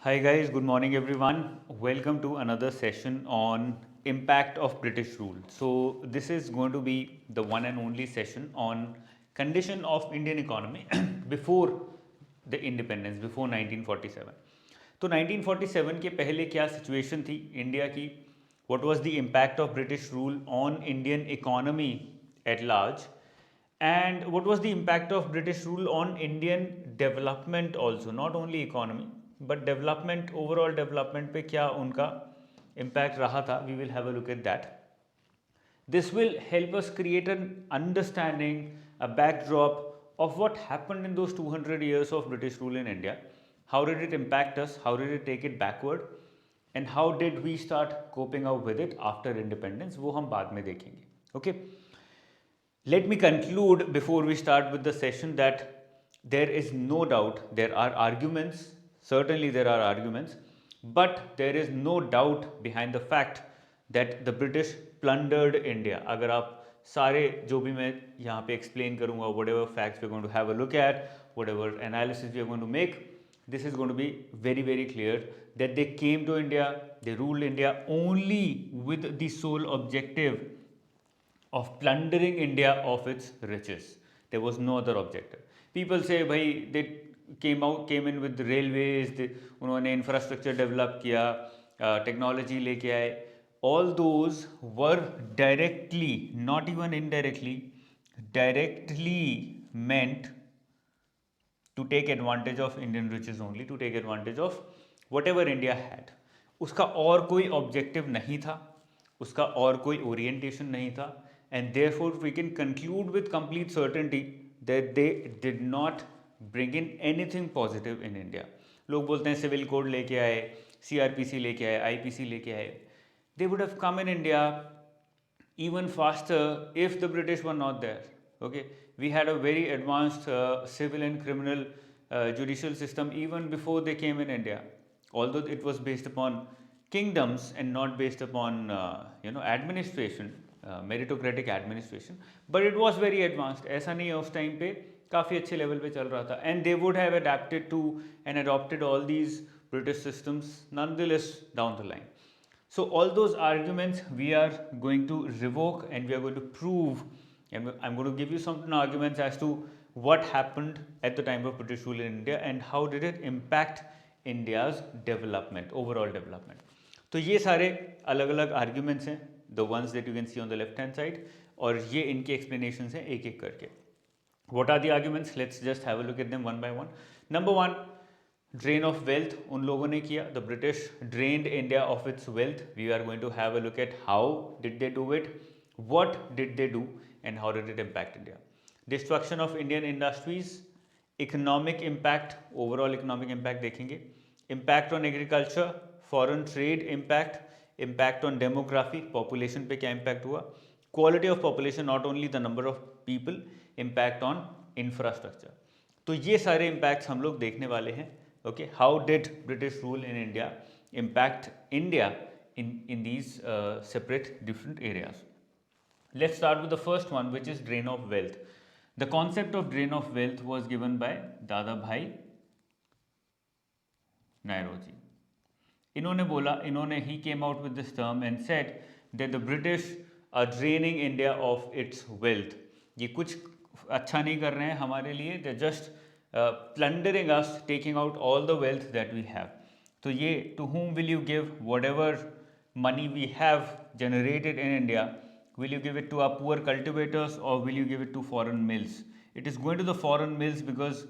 Hi guys, good morning everyone. Welcome to another session on impact of British rule. So this is going to be the one and only session on condition of Indian economy before the independence, before 1947. तो 1947 के पहले क्या situation थी India की? What was the impact of British rule on Indian economy at large? And what was the impact of British rule on Indian development also, not only economy but development, overall development पे क्या उनका impact रहा था? We will have a look at that. This will help us create an understanding, a backdrop of what happened in those 200 years of British rule in India. How did it impact us? How did it take it backward? And how did we start coping out with it after independence? वो हम बाद में देखेंगे. Okay. Let me conclude before we start with the session that there is no doubt, there are arguments, certainly there are arguments, but there is no doubt behind the fact that the British plundered India. अगर आप सारे जो भी मैं यहाँ पे explain करूँगा, whatever facts we're going to have a look at, whatever analysis we are going to make, this is going to be very, very clear that they came to India, they ruled India only with the sole objective of plundering India of its riches. There was no other objective. People say, भाई they came in with the railways, उन्होंने infrastructure develop किया, technology लेके आए. All those were directly, not even indirectly, directly meant to take advantage of Indian riches only, to take advantage of whatever India had. उसका और कोई objective नहीं था, उसका और कोई orientation नहीं था, and therefore we can conclude with complete certainty that they did not bring in anything positive in India. लोग बोलते हैं सिविल कोड लेके आए, CRPC लेके आए, IPC लेके आए. They would have come in India even faster if the British were not there. Okay, we had a very advanced civil and criminal judicial system even before they came in India, although it was based upon kingdoms and not based upon administration, meritocratic administration, but it was very advanced. ऐसा नहीं है, उस time पे काफ़ी अच्छे level पे चल रहा था, and they would have adapted to and adopted all these British systems nonetheless down the line. So all those arguments we are going to revoke and we are going to prove, and I'm going to give you some arguments as to what happened at the time of British rule in India and how did it impact India's development, overall development. तो ये सारे अलग अलग arguments हैं, the ones that you can see on the left hand side, और ये इनके explanations हैं एक एक करके. What are the arguments? Let's just have a look at them one by one. Number one, drain of wealth उन लोगों ने किया. The British drained India of its wealth. We are going to have a look at how did they do it, what did they do, and how did it impact India. Destruction of Indian industries, economic impact, overall economic impact देखेंगे. Impact on agriculture, foreign trade impact, impact on demography, population पे क्या impact हुआ, quality of population, not only the number of people, impact on infrastructure. तो ये सारे impacts हम लोग देखने वाले हैं. Okay, how did British rule in India impact India in these separate different areas? Let's start with the first one, which is drain of wealth. The concept of drain of wealth was given by Dadabhai Nairoji. इन्होंने बोला, इन्होंने he came out with this term and said that the British are draining India of its wealth. ये कुछ अच्छा नहीं कर रहे हैं हमारे लिए, they're just plundering us, taking out all the wealth that we have. तो ये to whom will you give whatever money we have generated in India? Will you give it to our poor cultivators or will you give it to foreign mills? It is going to the foreign mills because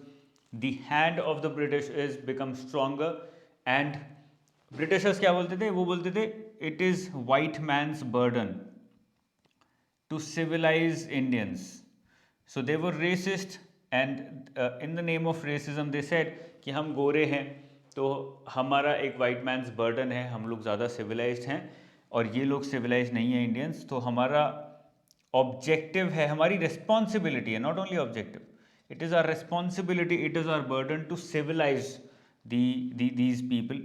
the hand of the British is become stronger, and Britishers क्या बोलते थे? वो बोलते थे it is white man's burden to civilize Indians. So they were racist, and in the name of racism they said कि हम गोरे हैं तो हमारा एक white man's burden है, हम लोग ज़्यादा civilized हैं और ये लोग civilized नहीं हैं Indians, तो हमारा objective है, हमारी responsibility है, not only objective, it is our responsibility, it is our burden to civilize these people.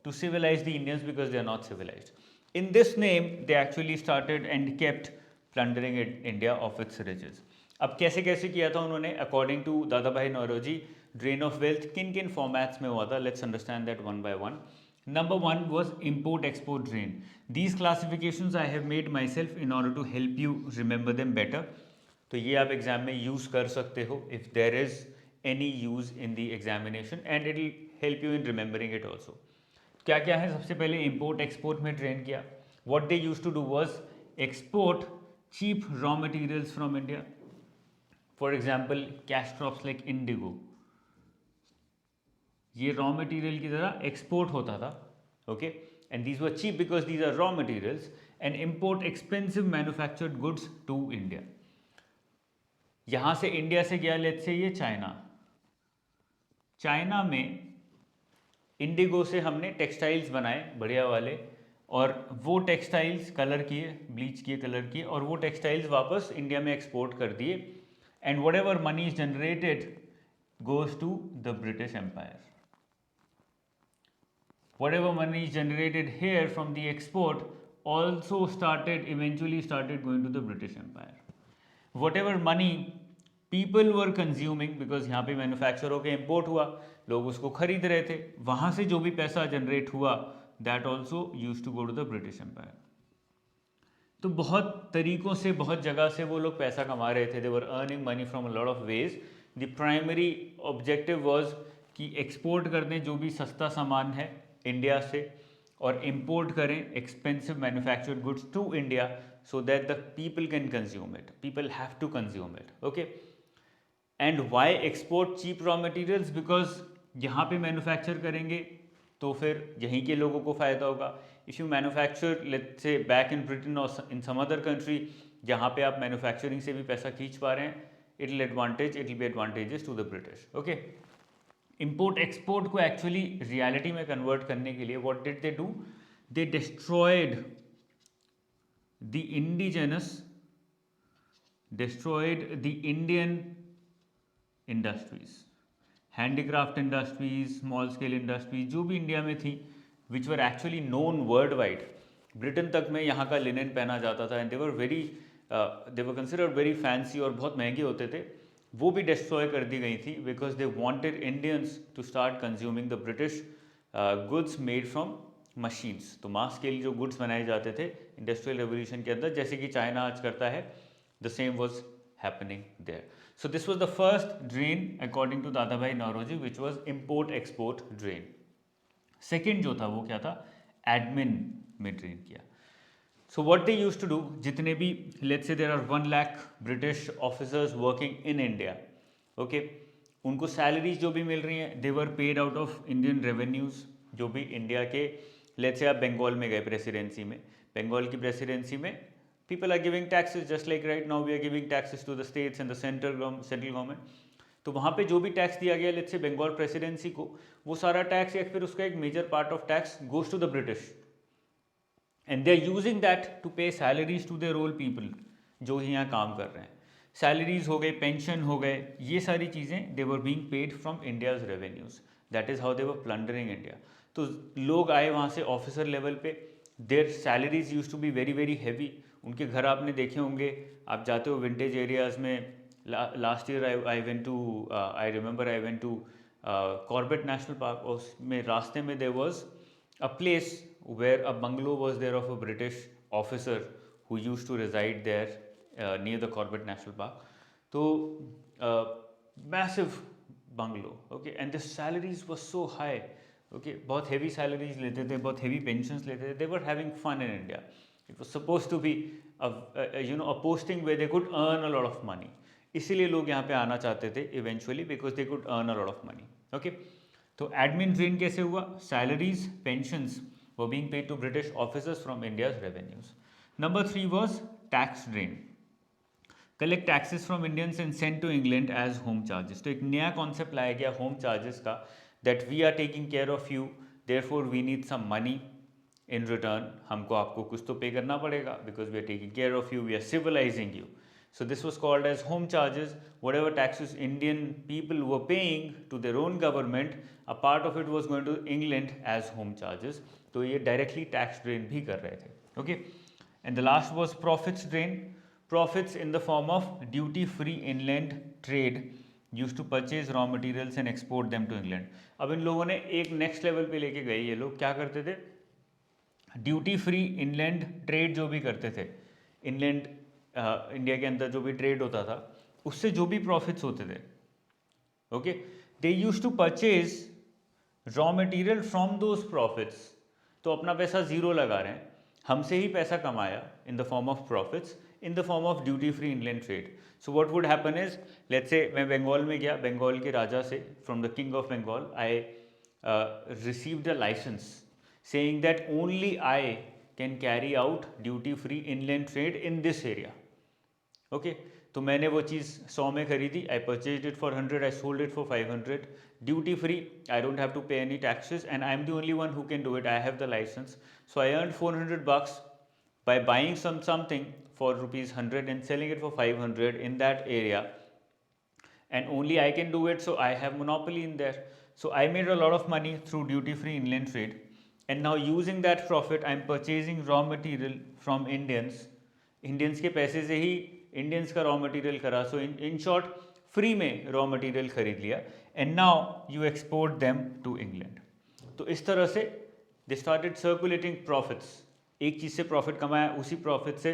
To civilize the Indians because they are not civilized. In this name, they actually started and kept plundering India of its riches. अब कैसे कैसे किया था उन्होंने, according to Dadabhai Naoroji, drain of wealth किन किन formats में हुआ था, let's understand that one by one. Number one was import export drain. These classifications I have made myself in order to help you remember them better. तो ये आप exam में use कर सकते हो if there is any use in the examination and it will help you in remembering it also. क्या क्या है, सबसे पहले इम्पोर्ट एक्सपोर्ट में ट्रेन किया. What they use to do was export cheap raw materials from India. For example cash crops like indigo, ये raw material की तरह एक्सपोर्ट होता था. Okay, and these were cheap because these are raw materials, and import expensive manufactured goods to India. यहाँ से India से गया let's say ये चाइना. चाइना में इंडिगो से हमने टेक्सटाइल्स बनाए बढ़िया वाले, और वो टेक्सटाइल्स कलर किए, ब्लीच किए, कलर किए, और वो टेक्सटाइल्स वापस इंडिया में एक्सपोर्ट कर दिए. And whatever money is generated goes to the British Empire. Whatever money is generated here from the export also eventually started going to the British Empire. Whatever money people were consuming, because यहाँ पे manufacture होकर import हुआ, लोग उसको खरीद रहे थे, वहाँ से जो भी पैसा जनरेट हुआ that also used to go to the British Empire. तो बहुत तरीक़ों से, बहुत जगह से वो लोग पैसा कमा रहे थे. They were earning money from a lot of ways. The primary objective was कि एक्सपोर्ट कर दें जो भी सस्ता सामान है इंडिया से, और इम्पोर्ट करें expensive manufactured goods to India so that the people can consume it. People have to consume it. Okay, and why export cheap raw materials? Because यहाँ पे मैन्युफैक्चर करेंगे तो फिर यहीं के लोगों को फ़ायदा होगा. If you manufacture let's say back in Britain और इन सम अदर कंट्री जहाँ पे आप मैन्युफैक्चरिंग से भी पैसा खींच पा रहे हैं, it will be advantages to the British. Okay, import export को एक्चुअली रियलिटी में कन्वर्ट करने के लिए what did they do? They destroyed the Indian industries, handicraft industries, small scale industries जो भी इंडिया में थी, which were actually known world wide. Britain तक में यहाँ का लिनन पहना जाता था, and they were considered very fancy और बहुत महंगे होते थे. वो भी डिस्ट्रॉय कर दी गई थी because they wanted Indians to start consuming the British goods made from machines. तो मास स्केल जो गुड्स बनाए जाते थे इंडस्ट्रियल रेवोल्यूशन के अंदर, जैसे कि चाइना आज करता है, the same was happening there. So this was the first drain according to Dadabhai Naoroji, which was import export drain. Second जो था वो क्या था? एडमिन में ड्रेन किया. So what they used to do, जितने भी let's say there are 1 lakh British officers working in India, okay, उनको सैलरीज जो भी मिल रही हैं they were paid out of Indian revenues. जो भी इंडिया के let's say आप बंगाल में गए प्रेसिडेंसी में, बंगाल की प्रेसिडेंसी में people are giving taxes just like right now we are giving taxes to the states and the central government. तो वहाँ पे जो भी टैक्स दिया गया let's say बंगाल प्रेसिडेंसी को, वो सारा टैक्स या फिर उसका एक major part of tax goes to the British. And they are using that to pay salaries to their all people जो ही यहाँ काम कर रहे हैं. सैलरीज हो गए, पेंशन हो गए, ये सारी चीज़ें they were being paid from India's revenues. That is how they were plundering India. तो लोग आए वहाँ से ऑफिसर लेवल पे, their salaries used to be very very heavy. उनके घर आपने देखे होंगे, आप जाते हो विंटेज एरियाज़ में. Last year I went to I went to Corbett National Park. उसमें रास्ते में there was a place where a bungalow was there of a British officer who used to reside there near the Corbett National Park. So massive bungalow, okay, and the salaries were so high, okay, बहुत heavy salaries लेते थे, बहुत heavy pensions लेते थे. They were having fun in India. It was supposed to be a posting where they could earn a lot of money. इसीलिए लोग यहाँ पे आना चाहते थे eventually because they could earn a lot of money. Okay. तो admin drain कैसे हुआ? Salaries, pensions were being paid to British officers from India's revenues. Number 3 was tax drain. Collect taxes from Indians and send to England as home charges. तो एक नया concept लाया गया home charges का, that we are taking care of you, therefore we need some money in return. हमको आपको कुछ तो पे करना पड़ेगा because we are taking care of you, we are civilising you. So this was called as home charges. Whatever taxes Indian people were paying to their own government, a part of it was going to England as home charges. तो ये directly tax drain भी कर रहे थे. Okay. And the last was profits drain. profits in the form of duty free inland trade used to purchase raw materials and export them to England. अब इन लोगों ने एक नेक्स्ट लेवल पे लेके गए, ये लोग क्या करते थे, ड्यूटी फ्री इनलैंड ट्रेड जो भी करते थे, इनलैंड इंडिया के अंदर जो भी ट्रेड होता था उससे जो भी प्रॉफिट्स होते थे, okay, they use to purchase raw material from those profits. तो अपना पैसा जीरो लगा रहे हैं, हमसे ही पैसा कमाया in the form of profits in the form of duty free inland trade. So what would happen is, let's say मैं बंगाल में गया, बंगाल के राजा से, from the king of Bengal I received a licence saying that only I can carry out duty free inland trade in this area. Okay, तो मैंने वो चीज़ 100 में खरीदी, I purchased it for 100, I sold it for 500, duty free, I don't have to pay any taxes and I am the only one who can do it, I have the license. So I earned 400 bucks by buying something for rupees 100 and selling it for 500 in that area, and only I can do it, so I have monopoly in there. So I made a lot of money through duty free inland trade. And now using that profit I am purchasing raw material from Indians. Indians के पैसे से ही Indians का raw material करा. So in short free में raw material खरीद लिया and now you export them to England. तो इस तरह से they started circulating profits. एक चीज़ से profit कमाया, उसी profit से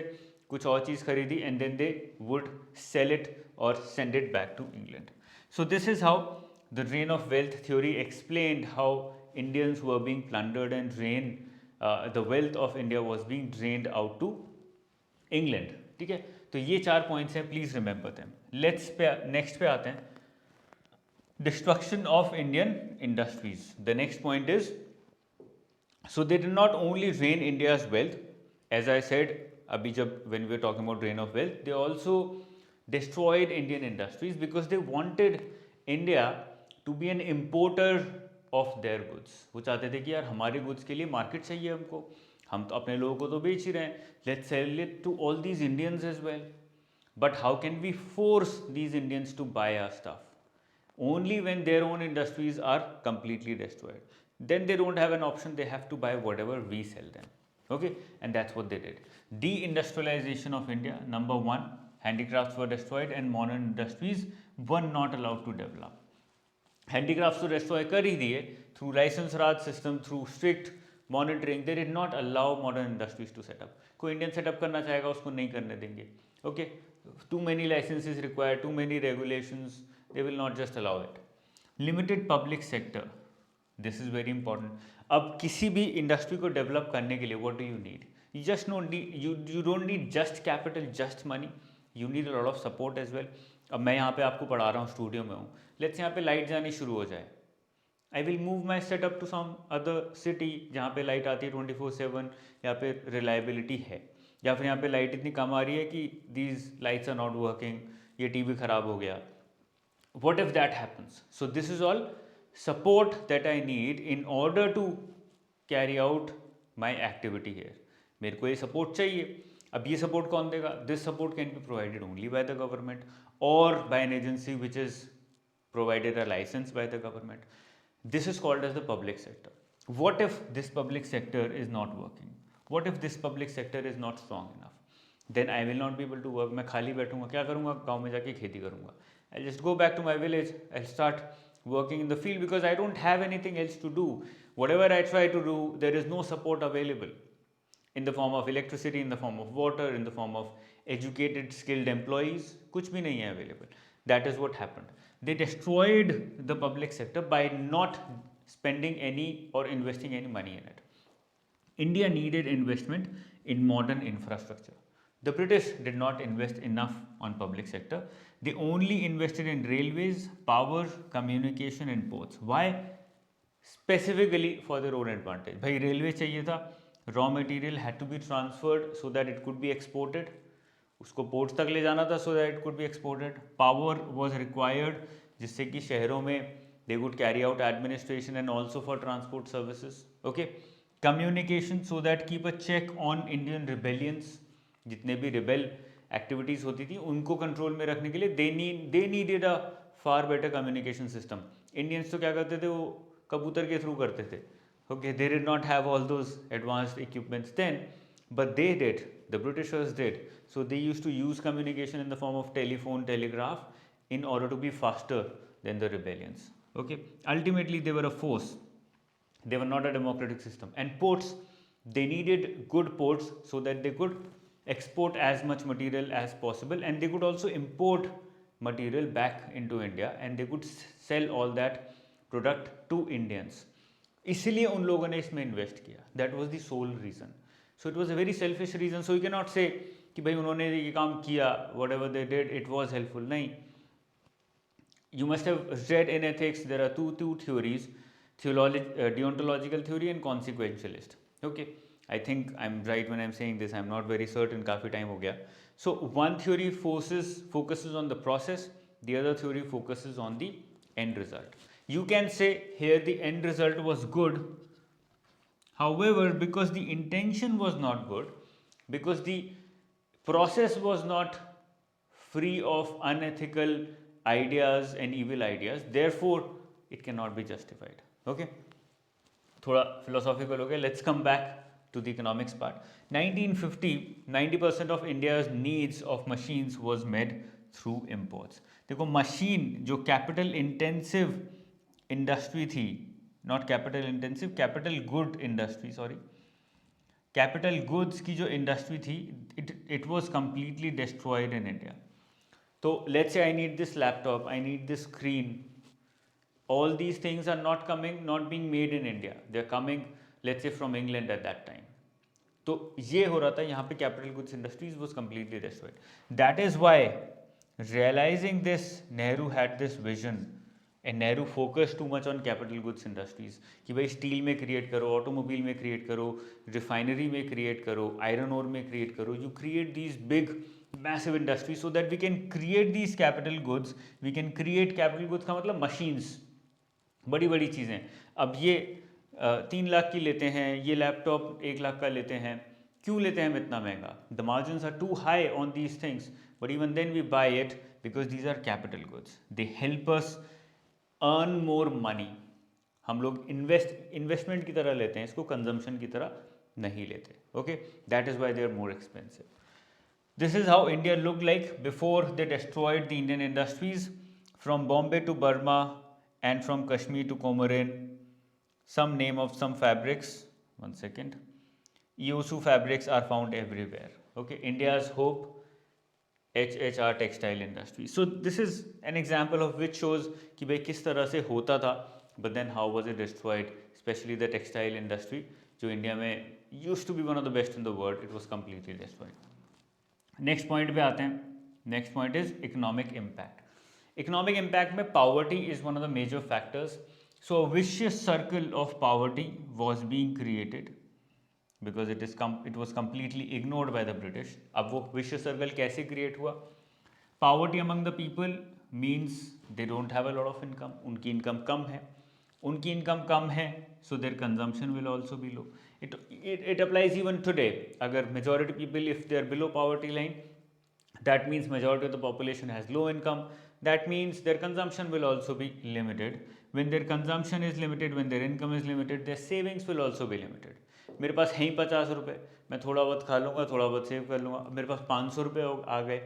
कुछ और चीज़ खरीदी and then they would sell it or send it back to England. So this is how the drain of wealth theory explained how Indians were being plundered and drained, the wealth of India was being drained out to England. ठीक है, तो ये 4 points हैं, please remember them. Let's next पे आते हैं, destruction of Indian industries. The next point is, so they did not only drain India's wealth, as I said अभी जब when we are talking about drain of wealth, they also destroyed Indian industries because they wanted India to be an importer of their goods. वो चाहते थे कि यार हमारे goods के लिए मार्केट चाहिए हमको, हम तो अपने लोगों को तो बेच ही रहे हैं, let's sell it to all these Indians as well. But how can we force these Indians to buy our stuff? Only when their own industries are completely destroyed, then they don't have an option, they have to buy whatever we sell them. Okay, and that's what they did. De-industrialization of India, number 1, handicrafts were destroyed and modern industries were not allowed to develop. Handicrafts तो destroy कर ही दिए through license Raj system, through strict monitoring. They did not allow modern industries to set up. कोई Indian set up करना चाहेगा उसको नहीं करने देंगे. Okay, too many licenses required, too many regulations, they will not just allow it. Limited public sector, this is very important. अब किसी भी इंडस्ट्री को डेवलप करने के लिए what do you need? You just you don't need just capital, just money. You need a lot of support as well. अब मैं यहाँ पे आपको पढ़ा रहा हूँ, स्टूडियो में हूँ, लेट्स यहाँ पे लाइट जानी शुरू हो जाए, I will move my setup to some other city जहाँ पे लाइट आती है 24/7, यहाँ पे रिलायबिलिटी है, या फिर यहाँ पे लाइट इतनी कम आ रही है कि these lights are not working, ये टीवी ख़राब हो गया. What if that happens? So this is all support that I need in order to carry out my activity here. मेरे को ये सपोर्ट चाहिए. अब ये सपोर्ट कौन देगा? This support can be provided only by the government और by an agency which is provided a licence by the government. This is called as the public sector. What if this public sector is not working? What if this public sector is not strong enough? Then I will not be able to work. मैं खाली बैठूंगा, क्या करूंगा? गाँव में जाके खेती करूंगा. I just go back to my village, I start working in the field because I don't have anything else to do. Whatever I try to do, there is no support available in the form of electricity, in the form of water, in the form of educated, skilled employees. कुछ भी नहीं है available. That is what happened. They destroyed the public sector by not spending any or investing any money in it. India needed investment in modern infrastructure. The British did not invest enough on public sector. They only invested in railways, power, communication and ports. Why? Specifically for their own advantage. भाई railway चाहिए था, raw material had to be transferred so that it could be exported. उसको ports तक ले जाना था so that it could be exported. Power was required जिससे कि शहरों में they would carry out administration and also for transport services. Okay. Communication so that keep a check on Indian rebellions. जितने भी रिबेल एक्टिविटीज़ होती थी उनको control में रखने के लिए they needed a far better communication system. Indians तो क्या करते थे, वो कबूतर के थ्रू करते थे. Okay, they did not have all those advanced equipments then, but they did the Britishers did. So they used to use communication in the form of telephone, telegraph in order to be faster than the rebellions. Okay, ultimately they were a force. They were not a democratic system. And ports, they needed good ports so that they could export as much material as possible, and they could also import material back into India, and they could sell all that product to Indians. इसलिए उन लोगों ने इसमें invest किया. That was the sole reason. So it was a very selfish reason. So you can not say कि भाई उन्होंने ये काम किया, whatever they did it was helpful. नहीं. You must have read in ethics there are two theories, deontological theory and consequentialist. Okay, I think I'm right when I'm saying this. I'm not very certain. काफी time हो गया. So one theory focuses on the process. The other theory focuses on the end result. You can say here the end result was good. However, because the intention was not good, because the process was not free of unethical ideas and evil ideas, therefore it cannot be justified. Okay, थोड़ा philosophical हो गया. Let's come back to the economics part. 1950, 90% of India's needs of machines was met through imports. देखो machine जो capital intensive industry थी, not capital intensive, capital good industry, sorry, capital goods की जो industry थी, it was completely destroyed in India. So let's say I need this laptop, I need this screen. All these things are not being made in India. They're coming, let's say, from England at that time. तो ये हो रहा था यहाँ पे capital goods industries was completely destroyed. That is why, realizing this, Nehru had this vision, and Nehru focused too much on capital goods industries कि भाई steel में क्रिएट करो, ऑटोमोबाइल में क्रिएट करो, रिफाइनरी में क्रिएट करो, आयरन ओर में create करो. You create these big massive industries so that we can create these capital goods. We can create capital goods का मतलब machines, बड़ी बड़ी चीज़ें. अब ये 3 लाख की लेते हैं, ये लैपटॉप 1 लाख का लेते हैं. क्यों लेते हैं हम इतना महंगा? The margins are too high on these things, but even then we buy it because these are capital goods. They help us earn more money. हम लोग इन्वेस्टमेंट की तरह लेते हैं इसको, कंजम्पशन की तरह नहीं लेते. Okay, that is why they are more expensive. This is how India looked like before they destroyed the Indian industries, from Bombay to Burma and from Kashmir to Comorin. Some name of some fabrics, one second. Iosu fabrics are found everywhere. Okay, India's hope, HHR textile industry. So this is an example of which shows कि भाई किस तरह से होता था, but then how was it destroyed, especially the textile industry जो India में used to be one of the best in the world, it was completely destroyed. Next point पे आते हैं. Next point is economic impact. Economic impact में poverty is one of the major factors. So a vicious circle of poverty was being created because it was completely ignored by the British. अब वो vicious circle कैसे create हुआ? Poverty among the people means they don't have a lot of income. उनकी income कम है. उनकी income कम है, so their consumption will also be low. It applies even today. अगर majority people, if they are below poverty line, that means majority of the population has low income. That means their consumption will also be limited. When their consumption is limited, when their income is limited, their savings will also be limited. मेरे पास है ही 50 रुपये, मैं थोड़ा बहुत खा लूँगा, थोड़ा बहुत सेव कर लूँगा. मेरे पास 500 रुपये आ गए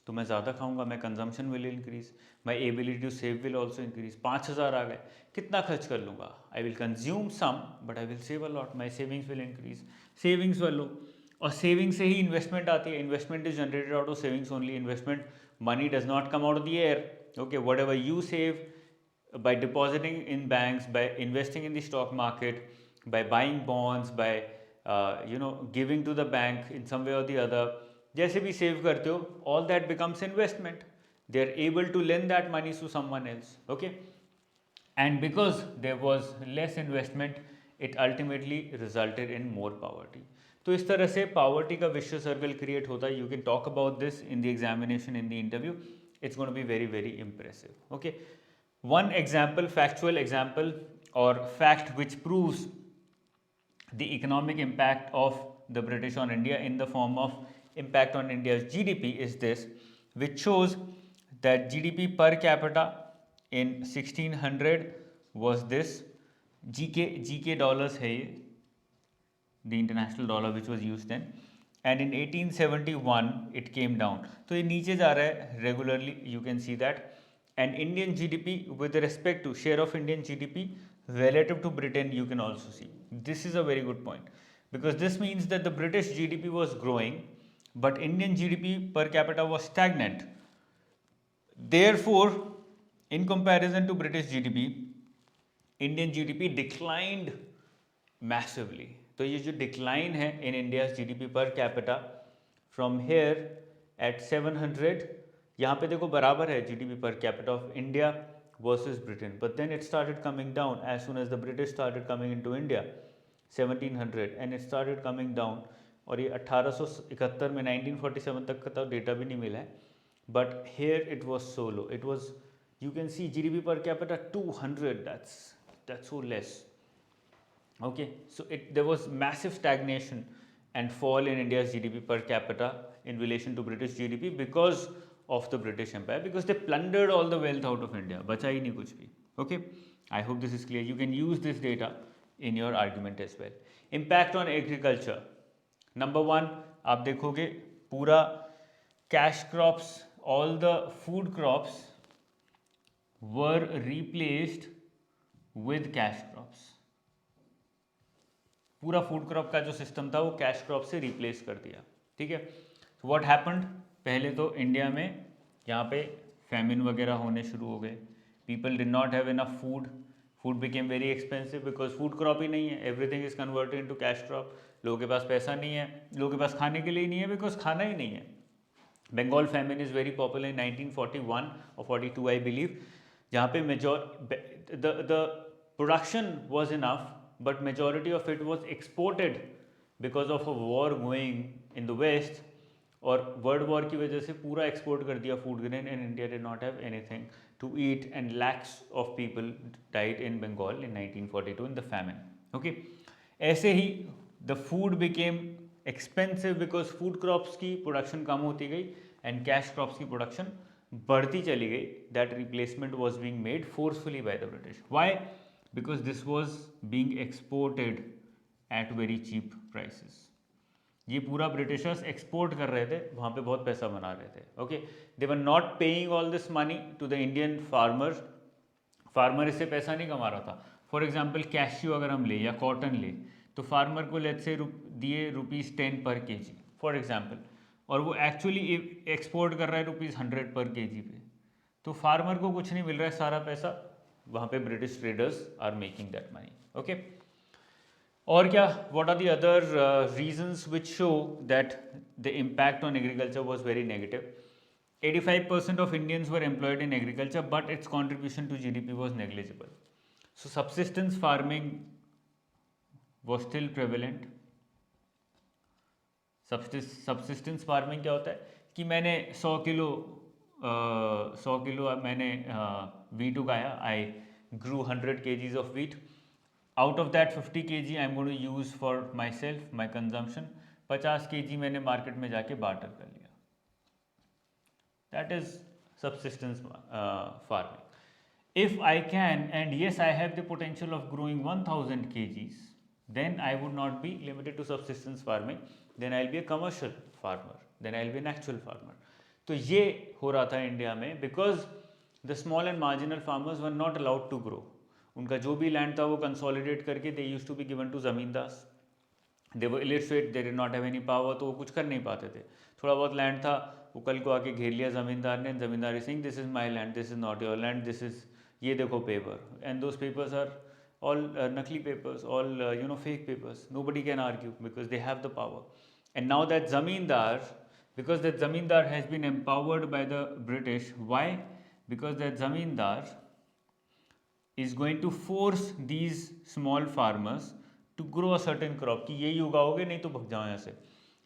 तो मैं ज़्यादा खाऊंगा, मैं consumption will increase, my ability to save will also increase. 5000 आ गए, कितना खर्च कर लूँगा? I will consume some but I will save a lot, my savings will increase. Savings वालो, और सेविंग से ही इन्वेस्टमेंट आती है. Investment is generated out of savings only. Investment money does not come out of the air. Okay, whatever you save by depositing in banks, by investing in the stock market, by buying bonds, by giving to the bank in some way or the other, जैसे भी save करते हो, all that becomes investment. They are able to lend that money to someone else. Okay, and because there was less investment, it ultimately resulted in more poverty. तो इस तरह से poverty का vicious circle create होता है. You can talk about this in the examination, in the interview. It's going to be very, very impressive. Okay, one example, factual example or fact which proves the economic impact of the British on India in the form of impact on India's GDP is this, which shows that GDP per capita in 1600 was this. GK dollars है ये, the international dollar which was used then. and in 1871 it came down. तो ये नीचे जा रहा है regularly, you can see that. And Indian GDP with respect to share of Indian GDP relative to Britain, you can also see. This is a very good point, because this means that the British GDP was growing, but Indian GDP per capita was stagnant. Therefore, in comparison to British GDP, Indian GDP declined massively. तो ये जो decline है in India's GDP per capita from here at 700, यहाँ पे देखो बराबर है GDP per capita of India versus Britain, but then it started coming down as soon as the British started coming into India 1700, and it started coming down. और ये 1871 में 1947 तक का तो डेटा भी नहीं मिला है, but here it was so low. It was, you can see GDP per capita 200, that's so less. Okay, so there was massive stagnation and fall in India's GDP per capita in relation to British GDP because of the British Empire, because they plundered all the wealth out of India. बचा ही नहीं कुछ भी. Okay, I hope this is clear. You can use this data in your argument as well. Impact on agriculture. Number one, आप देखोगे पूरा cash crops, all the food crops were replaced with cash crops. पूरा food crop का जो system था वो cash crop से replace कर दिया. ठीक है. सो व्हाट हैपेंड, पहले तो इंडिया में यहाँ पे फैमिन वगैरह होने शुरू हो गए. People did not have enough food. Food became very expensive because food crop ही नहीं है. Everything is converted into cash crop. लोगों के पास पैसा नहीं है, लोगों के पास खाने के लिए ही नहीं है, बिकॉज खाना ही नहीं है. Bengal famine is very popular in 1941 और 42 आई बिलीव, जहाँ पे the production was enough, but majority of it was exported because of a war going in the west, और वर्ल्ड वॉर की वजह से पूरा एक्सपोर्ट कर दिया food grain, and India did not have anything to eat, and lakhs of people died in Bengal in 1942 in the famine. Okay, ऐसे ही the food became expensive because food crops की प्रोडक्शन कम होती गई एंड कैश क्रॉप्स की production बढ़ती चली गई. That replacement was being made forcefully by the British. Why? Because this was being exported at very cheap prices. ये पूरा ब्रिटिशर्स एक्सपोर्ट कर रहे थे, वहाँ पे बहुत पैसा बना रहे थे. Okay, they were not paying all this money to the Indian farmer. Farmer इससे पैसा नहीं कमा रहा था. फॉर एग्जाम्पल कैश्यू अगर हम ले या कॉटन ले, तो फार्मर को लेट से दिए ₹10 पर केजी फॉर एग्जाम्पल, और वो एक्चुअली एक्सपोर्ट कर रहा है ₹100 पर केजी पे, तो फार्मर को कुछ नहीं मिल रहा है, सारा पैसा वहाँ पे British traders are making that money. Okay, और क्या, what are the other reasons which show that the impact on agriculture was very negative. 85% of Indians were employed in agriculture, but its contribution to GDP was negligible. So subsistence farming was still prevalent. Subsistence farming क्या होता है कि मैंने 100 kilo मैंने wheat उगाया. I grew 100 kgs of wheat. Out of that 50 kg I am going to use for myself, my consumption. 50 kg मैंने market में जाके बार्टर कर लिया. That is subsistence farming. If I can, and yes I have the potential of growing 1000 kgs, then I would not be limited to subsistence farming. Then I will be a commercial farmer. Then I will be an actual farmer. तो ये हो रहा था India में, because the small and marginal farmers were not allowed to grow. उनका जो भी land था वो कंसोलिडेट करके they used to be given to zamindars. They were illiterate, they did not have any power, तो वो कुछ कर नहीं पाते थे. थोड़ा बहुत लैंड था, वो कल को आके घेर लिया जमींदार ने. Zamindar is saying this is my land, this is not your land, this is, ये देखो paper, and those papers are all nakli papers, all fake papers. Nobody can argue because they have the power. And now that zamindar, because that zamindar has been empowered by the British. Why? Because that zamindar is going to force these small farmers to grow a certain crop. कि यही उगाओगे नहीं तो भग जाओ यहाँ से.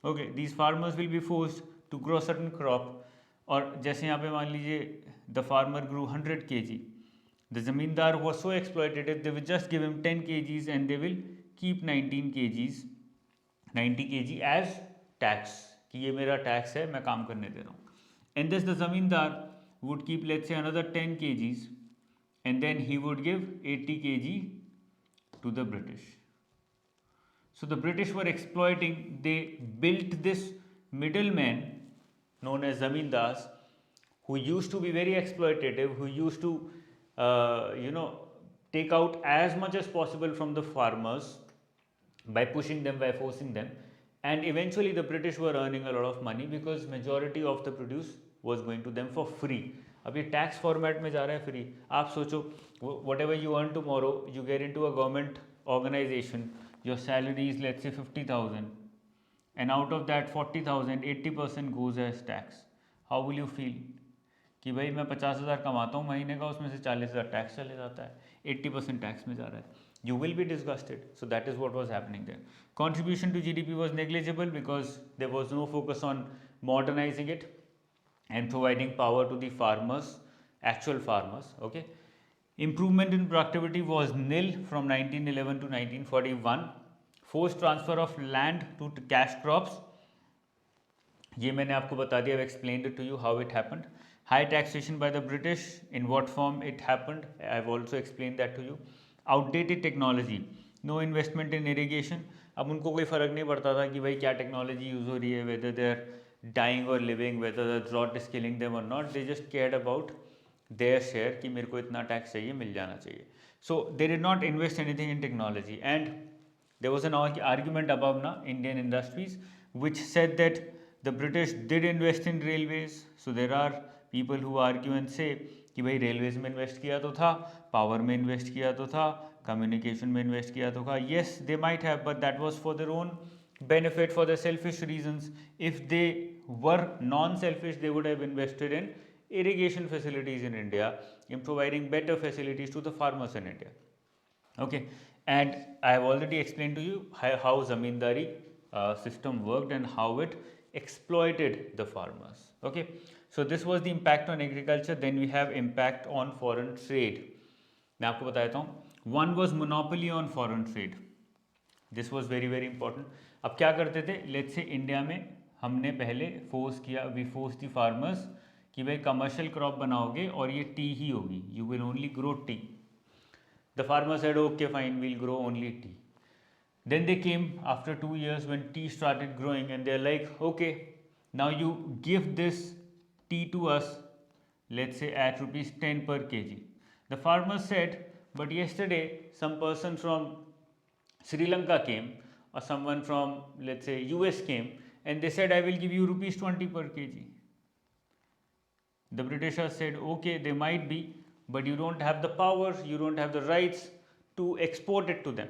Okay, these farmers will be forced to grow a certain crop. और जैसे यहाँ पे मान लीजिए the farmer grew 100 kg. The zamindar was so exploitative, they will just give him 10 kgs and they will keep 19 kgs, 90 kg as tax. कि ये मेरा tax है, मैं काम करने दे रहा हूँ. And thus the zamindar would keep, let's say, another 10 kgs and then he would give 80 kg to the British. So the British were exploiting, they built this middleman known as zamindars who used to be very exploitative, who used to, take out as much as possible from the farmers by pushing them, by forcing them. And eventually the British were earning a lot of money because majority of the produce was going to them for free. अब ये tax format में जा रहा है free. आप सोचो whatever you earn tomorrow, you get into a government organization, your salary is let's say 50,000, and out of that 40,000, 80% goes as tax. How will you feel? कि भाई मैं 50,000 कमाता हूँ महीने का, उसमें से 40,000 टैक्स चले जाता है, 80% टैक्स में जा रहा है. You will be disgusted. So that is what was happening there. Contribution to GDP was negligible because there was no focus on modernizing it and providing power to the farmers, actual farmers. Okay. Improvement in productivity was nil from 1911 to 1941. Forced transfer of land to cash crops. ये मैंने आपको बता दिया. I've explained it to you how it happened. High taxation by the British. In what form it happened, I've also explained that to you. Outdated technology. No investment in irrigation. अब उनको कोई फ़र्क नहीं पड़ता था कि भाई क्या टेक्नोलॉजी यूज़ हो रही है, whether they're dying or living, whether the drought is killing them or not. They just cared about their share कि मेरे को इतना टैक्स चाहिए, मिल जाना चाहिए. So they did not invest anything in technology. And there was an argument above na Indian industries which said that the British did invest in railways. So there are people who argue and say कि भाई railways में invest किया तो था, power में invest किया तो था, कम्युनिकेशन में इन्वेस्ट किया तो था. Yes they might have, but that was for their own benefit, for the selfish reasons. If they were non-selfish, they would have invested in irrigation facilities in India, in providing better facilities to the farmers in India. Okay, and I have already explained to you how zamindari system worked and how it exploited the farmers. Okay, so this was the impact on agriculture. Then we have impact on foreign trade. मैं आपको बता देता हूँ. One was monopoly on foreign trade. This was very very important. अब क्या करते थे, let's say India में हमने पहले फोर्स किया, वी फोर्स दी फार्मर्स कि भाई कमर्शियल क्रॉप बनाओगे और ये टी ही होगी, you will only grow tea. The farmer said okay fine, we'll grow only tea. Then they came after 2 years when tea started growing and they're like, okay, now you give this tea to us, let's say at rupees 10 per kg. The farmer said, but yesterday some person from Sri Lanka came or someone from let's say US came and they said I will give you rupees 20 per kg. The Britishers said okay, they might be, but you don't have the power, you don't have the rights to export it to them.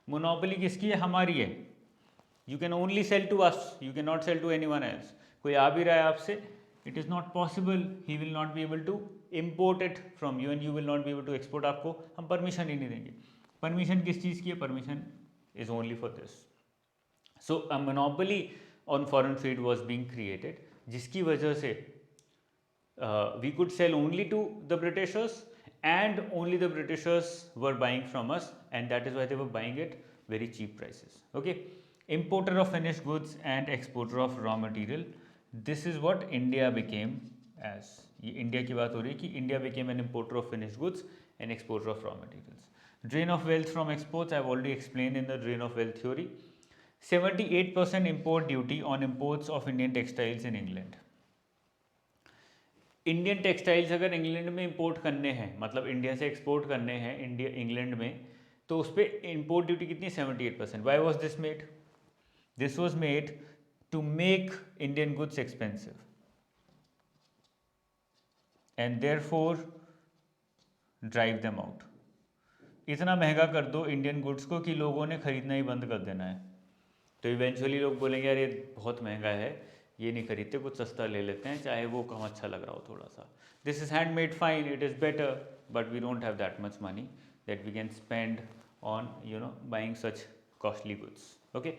Monopoly किसकी है? हमारी है. You can only sell to us, you cannot sell to anyone else. कोई आ भी रहा है आपसे, it is not possible, he will not be able to import it from you and you will not be able to export. आपको हम permission ही नहीं देंगे. Permission किस चीज़ की है? Permission is only for this. So a monopoly on foreign trade was being created, जिसकी वजह से we could sell only to the Britishers and only the Britishers were buying from us, and that is why they were buying it very cheap prices. Okay, importer of finished goods and exporter of raw material. This is what India became as. ये India की बात हो रही है कि India became an importer of finished goods and exporter of raw materials. Drain of wealth from exports, I have already explained in the drain of wealth theory. 78% import duty on imports of Indian textiles in England. Indian textiles अगर England में import करने हैं, मतलब India से export करने हैं India England में, तो उस पर इंपोर्ट ड्यूटी कितनी? 78%. Why was this made? This was made to make Indian goods expensive and therefore drive them out. इतना महंगा कर दो इंडियन गुड्स को कि लोगों ने खरीदना ही बंद कर देना है. तो इवेंचुअली लोग बोलेंगे यार ये बहुत महंगा है, ये नहीं खरीदते, कुछ सस्ता ले लेते हैं, चाहे वो कम अच्छा लग रहा हो थोड़ा सा. This is handmade fine, it is better, but we don't have that much money that we can spend on buying such costly goods. Okay,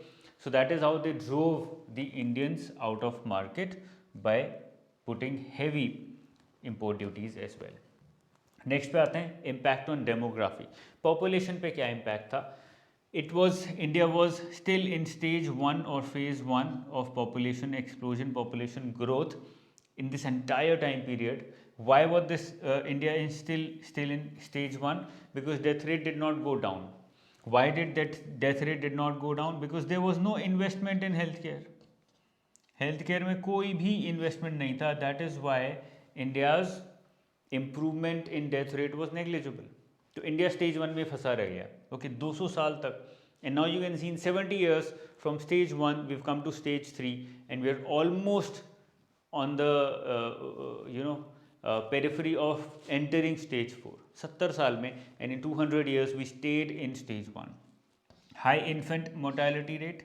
so that is how they drove the Indians out of market by putting heavy import duties as well. Next पे आते हैं, impact on demography. Population पे क्या impact था? India was still in stage 1 or phase 1 of population explosion, population growth in this entire time period. Why was India is still in stage 1? Because death rate did not go down. Why did that death rate did not go down? Because there was no investment in healthcare. Health में कोई भी investment नहीं था. That is why India's improvement in death rate was negligible. तो India stage 1 में फंसा रह गया. ओके 200 साल तक. And now you can see in 70 years from stage 1 we come to stage 3 and we are almost on the periphery of entering stage 4. 70 साल में. And in 200 years we stayed in stage 1. High infant mortality rate,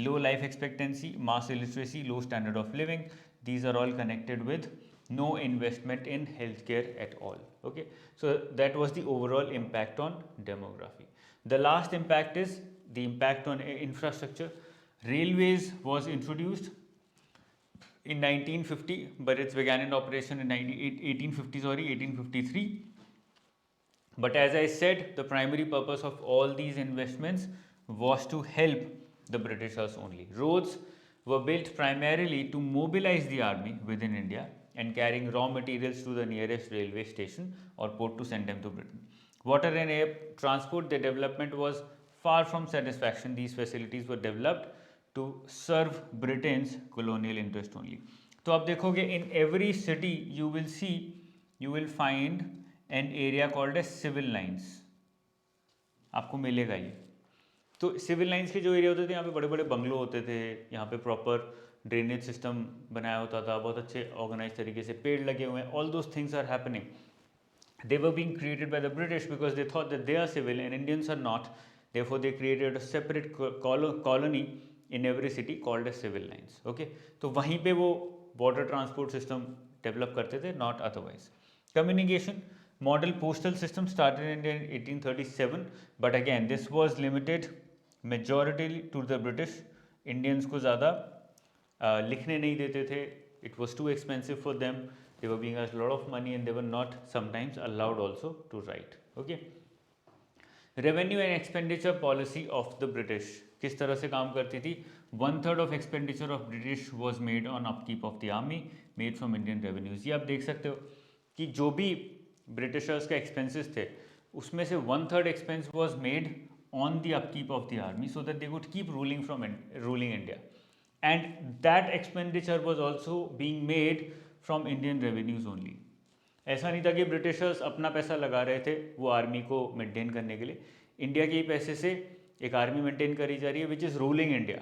low life expectancy, mass illiteracy, low standard of living. These are all connected with no investment in healthcare at all. Okay, so that was the overall impact on demography. The last impact is the impact on infrastructure. Railways was introduced in 1950, but it began in operation in 1853. But as I said, the primary purpose of all these investments was to help the Britishers only. Roads were built primarily to mobilize the army within India and carrying raw materials to the nearest railway station or port to send them to Britain. Water and air transport, the development was far from satisfaction. These facilities were developed to serve Britain's colonial interest only. तो आप देखोगे in every city you will find an area called as civil lines. आपको मिलेगा ये. तो civil lines के जो area होते थे, यहाँ पे बड़े बड़े बंगलो होते थे, यहाँ पे प्रॉपर ड्रेनेज सिस्टम बनाया होता था, बहुत अच्छे ऑर्गेनाइज तरीके से पेड़ लगे हुए हैं. All those things are happening. They were being created by the British because they thought that they are civil and Indians are not. Therefore, they created a separate colony in every city called as civil lines. Okay, तो वहीं पे वो border transport system develop करते थे, not otherwise. Communication, model postal system started in 1837, but again this was limited majority to the British. Indians को ज़्यादा लिखने नहीं देते थे. It was too expensive for them. They were being asked a lot of money and they were not sometimes allowed also to write. Okay. Revenue and expenditure policy of the British किस तरह से काम करती थी? 1/3 of expenditure of British was made on upkeep of the army, made from Indian revenues. ये आप देख सकते हो कि जो भी Britishers के expenses थे, उसमें से 1/3 expense was made on the upkeep of the army so that they could keep ruling India. And that expenditure was also being made from Indian revenues only. ऐसा नहीं था कि ब्रिटिशर्स अपना पैसा लगा रहे थे वो आर्मी को मेंटेन करने के लिए. इंडिया के ही पैसे से एक आर्मी मेंटेन करी जा रही है which is ruling India,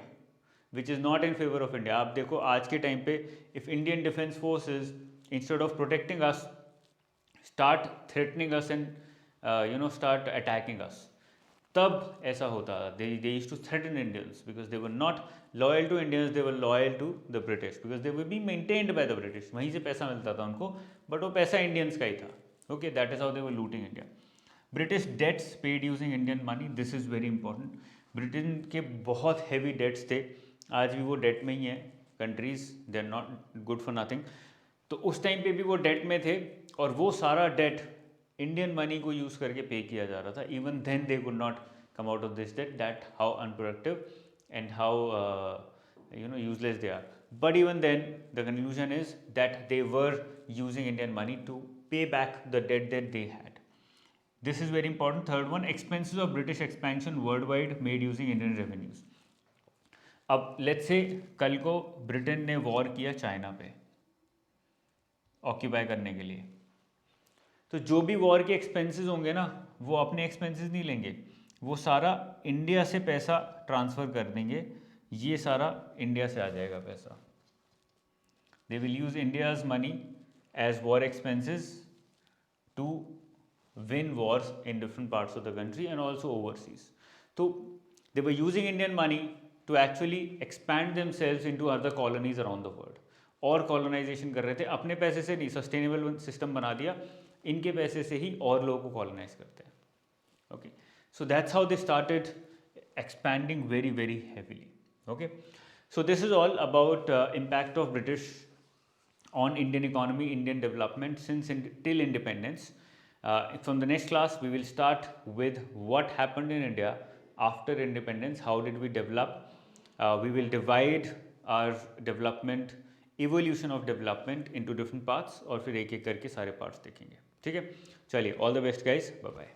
which is not in favour of India. आप देखो आज के टाइम पे if Indian defence forces instead of protecting us start threatening us and start attacking us, तब ऐसा होता. They used to threaten Indians because they were not loyal to Indians, they were loyal to the British because they were being maintained by the British. वहीं से पैसा मिलता था उनको, but वो पैसा इंडियंस का ही था. Okay, that is how they were looting India. British debts paid using Indian money, this is very important. Britain के बहुत हैवी डेट्स थे, आज भी वो डेट में ही है. Countries they are not good for nothing. तो उस टाइम पे भी वो डेट में थे और वो सारा डेट इंडियन मनी को यूज़ करके पे किया जा रहा था. Even then they could not come out of this debt. That how unproductive and how useless they are. But even then the conclusion is that they were using Indian money to pay back the debt that they had. This is very important. Third one, expenses of British expansion worldwide made using Indian revenues. अब let's say कल को Britain ने war किया China पे occupy करने के लिए, तो जो भी वॉर के एक्सपेंसेस होंगे ना, वो अपने एक्सपेंसेस नहीं लेंगे, वो सारा इंडिया से पैसा ट्रांसफ़र कर देंगे. ये सारा इंडिया से आ जाएगा पैसा. They will use India's money as war expenses to win wars in different parts of the country and also overseas. तो they were using Indian money to actually expand themselves into other colonies around the world. और colonization कर रहे थे अपने पैसे से नहीं, sustainable system बना दिया, इनके पैसे से ही और लोगों को कॉलोनाइज करते हैं. Okay, so that's how they started expanding very very heavily. Okay, so this is all about impact of British on Indian economy, Indian development since till independence. From the next class we will start with what happened in India after independence. How did we develop? We will divide our development, evolution of development into different parts और फिर एक एक करके सारे parts देखेंगे. ठीक है, चलिए, all the best guys, bye bye.